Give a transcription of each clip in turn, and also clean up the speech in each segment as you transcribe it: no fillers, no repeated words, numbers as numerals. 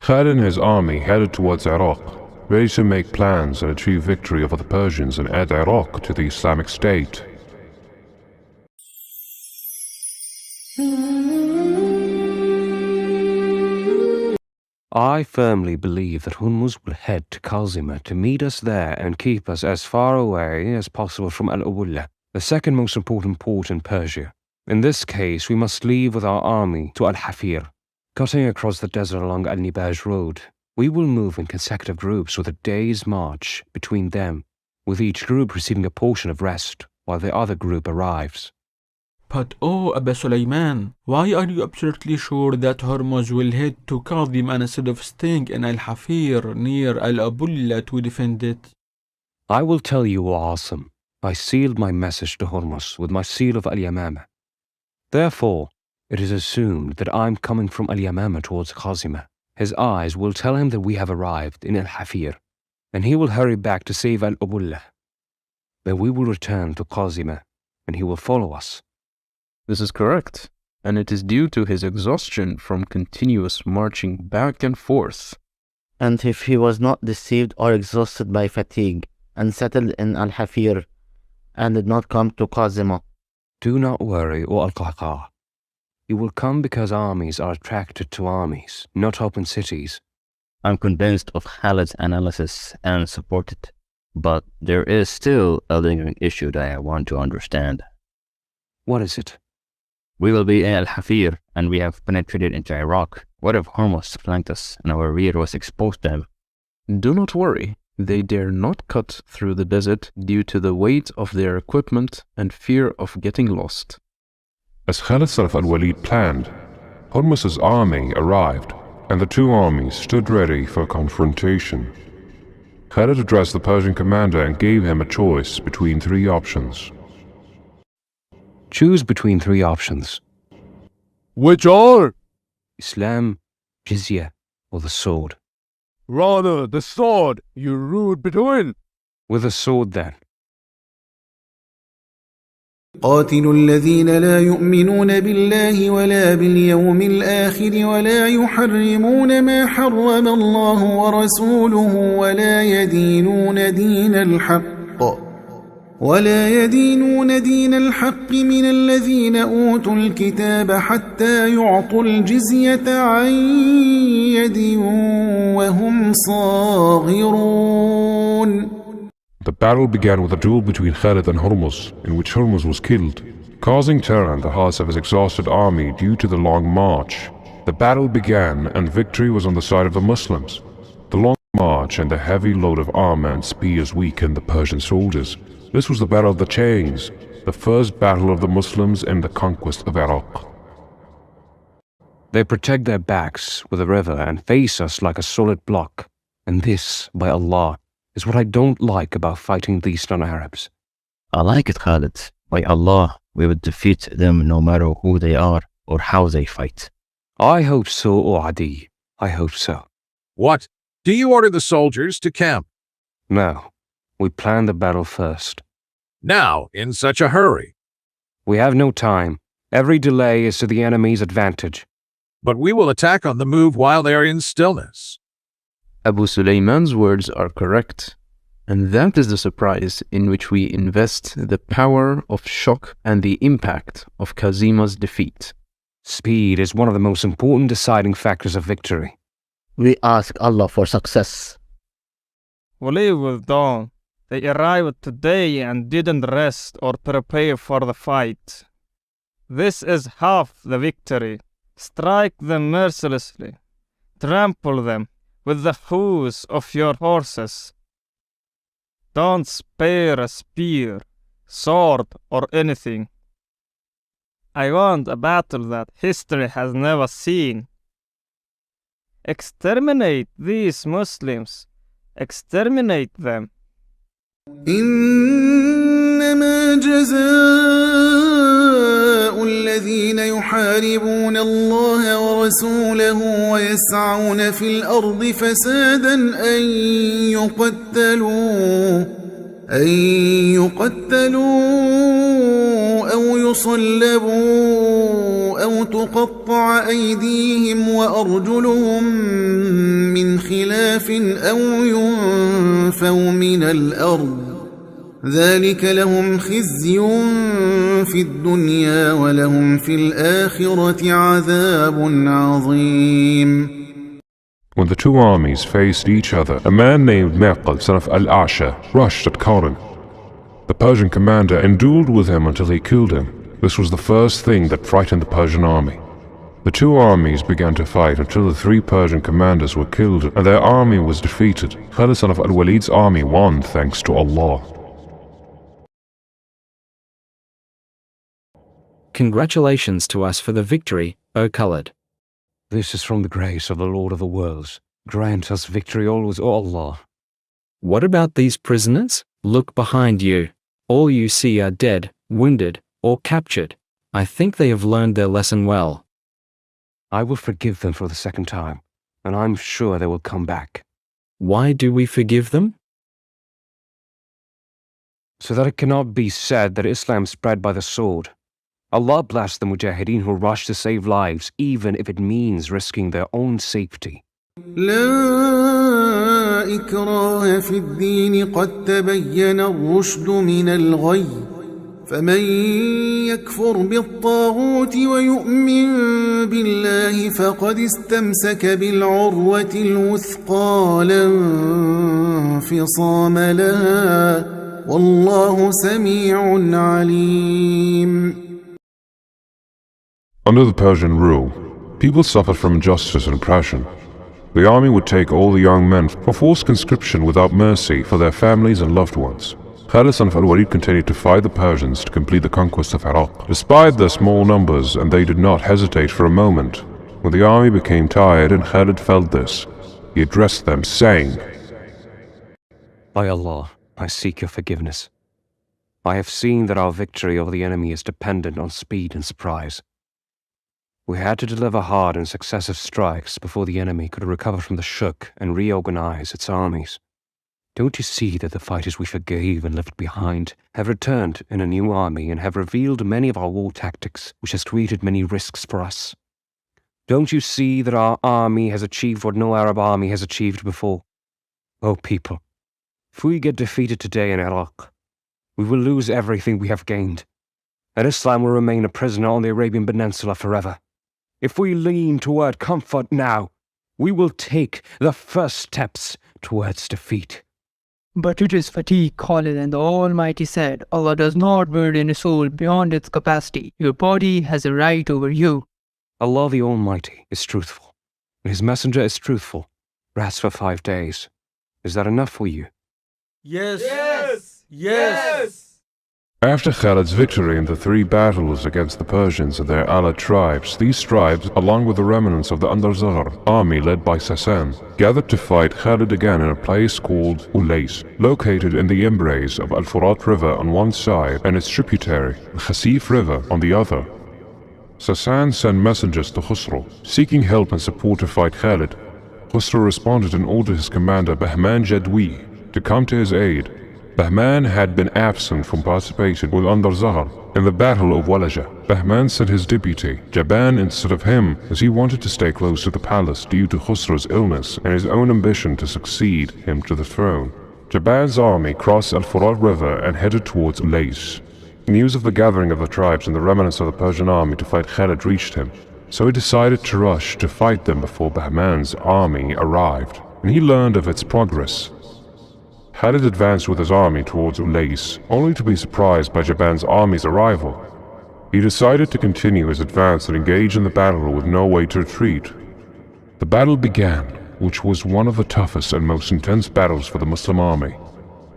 Khalid and his army headed towards Iraq, ready to make plans and achieve victory over the Persians and add Iraq to the Islamic State. I firmly believe that Hormuz will head to Kazima to meet us there and keep us as far away as possible from Al-Walid, the second most important port in Persia. In this case, we must leave with our army to Al-Hafir. Cutting across the desert along Al-Nibaj road, we will move in consecutive groups with a day's march between them, with each group receiving a portion of rest while the other group arrives. But oh, Abba Sulaiman, why are you absolutely sure that Hormuz will head to Qadima instead of staying in Al-Hafir near Al-Abulla to defend it? I will tell you, O Asim, I sealed my message to Hormuz with my seal of Al-Yamama. Therefore, it is assumed that I'm coming from Al-Yamama towards Qazima. His eyes will tell him that we have arrived in Al-Hafir, and he will hurry back to save Al-Abulla. Then we will return to Qazima, and he will follow us. This is correct, and it is due to his exhaustion from continuous marching back and forth. And if he was not deceived or exhausted by fatigue, and settled in Al-Hafir, and did not come to Qazima? Do not worry, O Al-Qahqah. He will come because armies are attracted to armies, not open cities. I'm convinced of Khalid's analysis and support it. But there is still a lingering issue that I want to understand. What is it? We will be in Al-Hafir, and we have penetrated into Iraq. What if Hormuz flanked us and our rear was exposed to them? Do not worry. They dare not cut through the desert due to the weight of their equipment and fear of getting lost. As Khalid Al-Walid planned, Hormuz's army arrived, and the two armies stood ready for confrontation. Khalid addressed the Persian commander and gave him a choice between three options. Choose between three options. Which are? Islam, jizya, or the sword. Rather the sword, you rude Bedouin. With the sword then. قاتلوا الذين لا يؤمنون بالله ولا باليوم الآخر ولا يحرمون ما حرم الله ورسوله ولا يدينون دين الحق من الذين أوتوا الكتاب حتى يعطوا الجزية عن يد وهم صاغرون. The battle began with a duel between Khalid and Hormuz, in which Hormuz was killed, causing terror in the hearts of his exhausted army due to the long march. The battle began, and victory was on the side of the Muslims. The long march and the heavy load of armor and spears weakened the Persian soldiers. This was the Battle of the Chains, the first battle of the Muslims in the conquest of Iraq. They protect their backs with a river and face us like a solid block. And this, by Allah, is what I don't like about fighting the Eastern Arabs. I like it, Khalid. By Allah, we would defeat them no matter who they are or how they fight. I hope so, O Adi. I hope so. What? Do you order the soldiers to camp? No. We plan the battle first. Now, in such a hurry? We have no time. Every delay is to the enemy's advantage. But we will attack on the move while they are in stillness. Abu Sulaiman's words are correct, and that is the surprise in which we invest the power of shock and the impact of Qazima's defeat. Speed is one of the most important deciding factors of victory. We ask Allah for success. Walid with dawn. They arrived today and didn't rest or prepare for the fight. This is half the victory. Strike them mercilessly. Trample them with the hooves of your horses. Don't spare a spear, sword, or anything. I want a battle that history has never seen. Exterminate these Muslims. Exterminate them. إنما جزاء الذين يحاربون الله ورسوله ويسعون في الأرض فسادا أن يقتلوا أو يصلبوا أو تقطع أيديهم وأرجلهم كساف أو ينفوا من الأرض ذلك لهم خزي في الدنيا ولهم في الآخرة عذاب عظيم. When the two armies faced each other, a man named Maqal, son of Al-Asha, rushed at Khalid. The Persian commander endured with him until he killed him. This was the first thing that frightened the Persian army. The two armies began to fight until the three Persian commanders were killed and their army was defeated. Khalid, son of Al-Walid's army, won thanks to Allah. Congratulations to us for the victory, O Khalid. This is from the grace of the Lord of the worlds. Grant us victory always, O Allah. What about these prisoners? Look behind you. All you see are dead, wounded, or captured. I think they have learned their lesson well. I will forgive them for the second time, and I'm sure they will come back. Why do we forgive them? So that it cannot be said that Islam spread by the sword. Allah bless the mujahideen who rush to save lives, even if it means risking their own safety. لا إكراه في الدين قد تبين الرشد من الغي فمن يكفر بالطاغوت ويؤمن بالله فقد استمسك بالعروة الوثقى لا انفصام لها والله سميع عليم. Under the Persian rule, people suffered from injustice and oppression. The army would take all the young men for forced conscription without mercy for their families and loved ones. Khalid, son of Al-Walid, continued to fight the Persians to complete the conquest of Iraq. Despite their small numbers, and they did not hesitate for a moment, when the army became tired and Khalid felt this, he addressed them, saying, By Allah, I seek your forgiveness. I have seen that our victory over the enemy is dependent on speed and surprise. We had to deliver hard and successive strikes before the enemy could recover from the shock and reorganize its armies. Don't you see that the fighters we forgave and left behind have returned in a new army and have revealed many of our war tactics, which has created many risks for us? Don't you see that our army has achieved what no Arab army has achieved before? Oh people, if we get defeated today in Iraq, we will lose everything we have gained, and Islam will remain a prisoner on the Arabian Peninsula forever. If we lean toward comfort now, we will take the first steps towards defeat. But it is fatigue, Khalid, and the Almighty said, Allah does not burden a soul beyond its capacity. Your body has a right over you. Allah the Almighty is truthful, and His Messenger is truthful. Rest for 5 days. Is that enough for you? Yes. Yes. Yes. After Khalid's victory in the 3 battles against the Persians and their allied tribes, these tribes, along with the remnants of the Andar army led by Sasan, gathered to fight Khalid again in a place called Ulais, located in the embrace of Al-Furat River on one side and its tributary, the Khasif River, on the other. Sasan sent messengers to Khusro, seeking help and support to fight Khalid. Khusro responded and ordered his commander Bahman Jadwi to come to his aid. Bahman had been absent from participation with Andar Zahar in the Battle of Walaja. Bahman sent his deputy, Jaban, instead of him, as he wanted to stay close to the palace due to Khusro's illness and his own ambition to succeed him to the throne. Jaban's army crossed Al-Furat River and headed towards Ulais. News of the gathering of the tribes and the remnants of the Persian army to fight Khalid reached him, so he decided to rush to fight them before Bahman's army arrived, and he learned of its progress. Khalid advanced with his army towards Ulais, only to be surprised by Jaban's army's arrival. He decided to continue his advance and engage in the battle with no way to retreat. The battle began, which was one of the toughest and most intense battles for the Muslim army.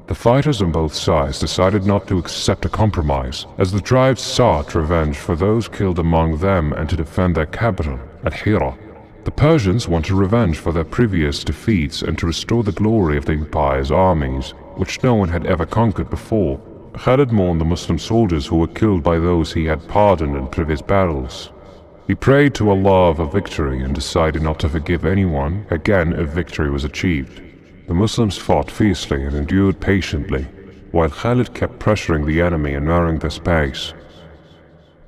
The fighters on both sides decided not to accept a compromise, as the tribes sought revenge for those killed among them and to defend their capital, at Hira. The Persians wanted revenge for their previous defeats and to restore the glory of the empire's armies, which no one had ever conquered before. Khalid mourned the Muslim soldiers who were killed by those he had pardoned in previous battles. He prayed to Allah for victory and decided not to forgive anyone again if victory was achieved. The Muslims fought fiercely and endured patiently, while Khalid kept pressuring the enemy and narrowing their space.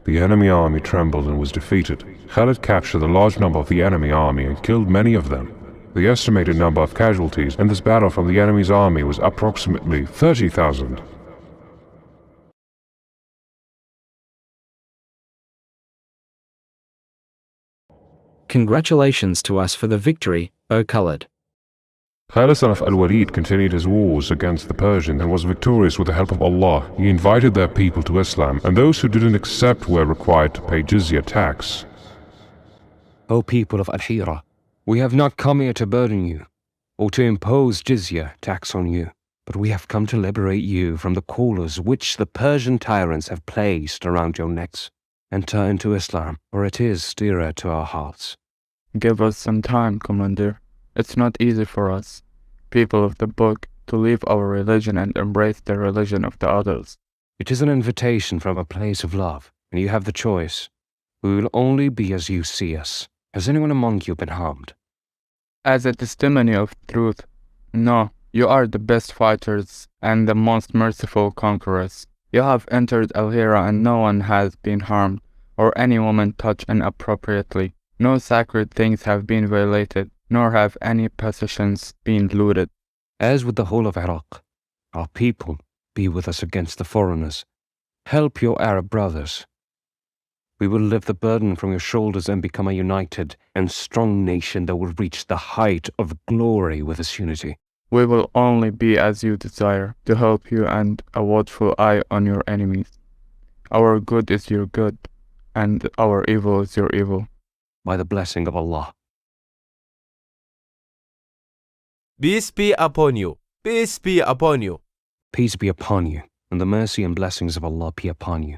The enemy army trembled and was defeated. Khalid captured a large number of the enemy army and killed many of them. The estimated number of casualties in this battle from the enemy's army was approximately 30,000. Congratulations to us for the victory, O Khalid. Khalid son of Al-Walid continued his wars against the Persians and was victorious with the help of Allah. He invited their people to Islam, and those who didn't accept were required to pay jizya tax. O people of Al-Hira, we have not come here to burden you, or to impose jizya tax on you, but we have come to liberate you from the collars which the Persian tyrants have placed around your necks. Enter into Islam, for it is dearer to our hearts. Give us some time, Commander. It's not easy for us, people of the book, to leave our religion and embrace the religion of the others. It is an invitation from a place of love, and you have the choice. We will only be as you see us. Has anyone among you been harmed? As a testimony of truth, no, you are the best fighters and the most merciful conquerors. You have entered Al-Hira and no one has been harmed, or any woman touched inappropriately. No sacred things have been violated, nor have any possessions been looted. As with the whole of Iraq, our people, be with us against the foreigners. Help your Arab brothers. We will lift the burden from your shoulders and become a united and strong nation that will reach the height of glory with this unity. We will only be as you desire, to help you and a watchful eye on your enemies. Our good is your good, and our evil is your evil. By the blessing of Allah. Peace be upon you. Peace be upon you. Peace be upon you, and the mercy and blessings of Allah be upon you.